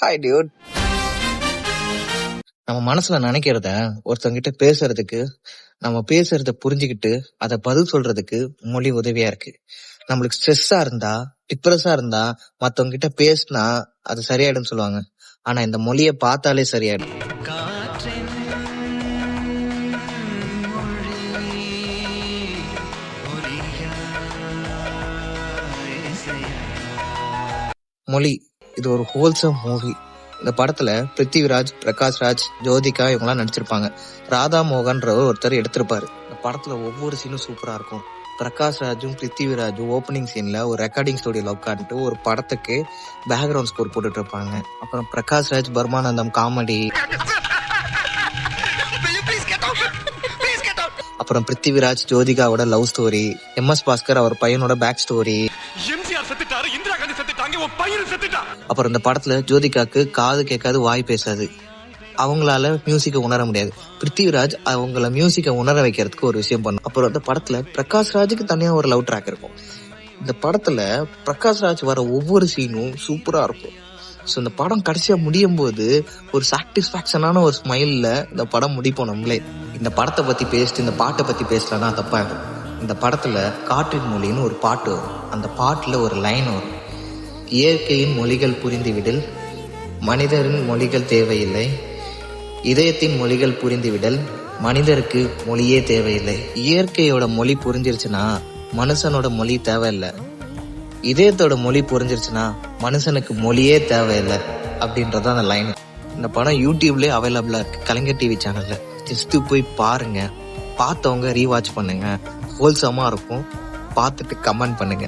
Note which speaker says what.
Speaker 1: Hi Dude. நம்ம மனசுல நினைக்கிறத ஒருத்தவங்கிட்ட பேசுறதுக்கு, நம்ம பேசுறத புரிஞ்சுகிட்டு அத பதில் சொல்றதுக்கு மொழி உதவியா இருக்கு. நம்மளுக்கு ஸ்ட்ரெஸ்ஸா இருந்தா, டிப்ரெஸ்ஸா இருந்தா மத்தவங்க கிட்ட பேசினா அது சரியாயிடும்னு சொல்லுவாங்க. ஆனா இந்த மொழிய பார்த்தாலே சரியாயிடும். மொழி இது ஒரு ஹோல்சம் மூவி. இந்த படத்துல பிருத்திவிராஜ், பிரகாஷ் ராஜ், ஜோதிகா இவங்கெல்லாம் நடிச்சிருப்பாங்க. ராதா மோகன்றவர் ஒருத்தர் எடுத்திருப்பாரு. இந்த படத்துல ஒவ்வொரு சீனும் சூப்பரா இருக்கும். பிரகாஷ் ராஜும் பிருத்திவிராஜும் ஓப்பனிங் சீன்ல ஒரு ரெக்கார்டிங் ஸ்டுடியோல உட்காந்துட்டு ஒரு படத்துக்கு பேக்ரவுண்ட் ஸ்கோர் போட்டுட்டு இருப்பாங்க. அப்புறம் பிரகாஷ் ராஜ் பர்மானந்தம் காமெடி, அப்புறம் பிருத்திவிராஜ் ஜோதிகாவோட லவ் ஸ்டோரி, எம்.எஸ். பாஸ்கர் அவர் பையனோட பேக் ஸ்டோரி, அப்புறம் இந்த படத்துல ஜோதிகாக்கு காது கேட்காது வாய் பேசாது, அவங்களால மியூசிக்கை உணர முடியாது. பிருத்திவிராஜ் அவங்கள மியூசிக்கை உணர வைக்கிறதுக்கு ஒரு விஷயம் பண்ணும். அப்புறம் இந்த படத்துல பிரகாஷ் ராஜுக்கு தனியா ஒரு லவ் ட்ராக் இருக்கும். இந்த படத்துல பிரகாஷ் ராஜ் வர ஒவ்வொரு சீனும் சூப்பரா இருக்கும். ஸோ இந்த படம் கடைசியா முடியும் போது ஒரு சாட்டிஸ்பாக்சனான ஒரு ஸ்மைல்ல இந்த படம் முடிப்போம் நம்மளே. இந்த படத்தை பத்தி பேசிட்டு இந்த பாட்டை பத்தி பேசலன்னா தப்பாயிடும். இந்த படத்துல காற்றின் மொழின்னு ஒரு பாட்டு வரும். அந்த பாட்டுல ஒரு லைன் வரும். இயற்கையின் மொழிகள் புரிந்துவிடல், மனிதரின் மொழிகள் தேவையில்லை, இதயத்தின் மொழிகள் புரிந்துவிடல், மனிதருக்கு மொழியே தேவையில்லை. இயற்கையோட மொழி புரிஞ்சிருச்சுன்னா மனுஷனோட மொழி தேவையில்லை, இதயத்தோட மொழி புரிஞ்சிருச்சுன்னா மனுஷனுக்கு மொழியே தேவையில்லை அப்படின்றதான் அந்த லைன். இந்த படம் யூடியூப்லயே அவைலபிளா இருக்கு, கலைஞர் டிவி சேனல்ல. ஜஸ்ட் போய் பாருங்க, பார்த்தவங்க ரீவாட்ச் பண்ணுங்க, ஹோல்சமா இருக்கும். பார்த்துட்டு கமெண்ட் பண்ணுங்க.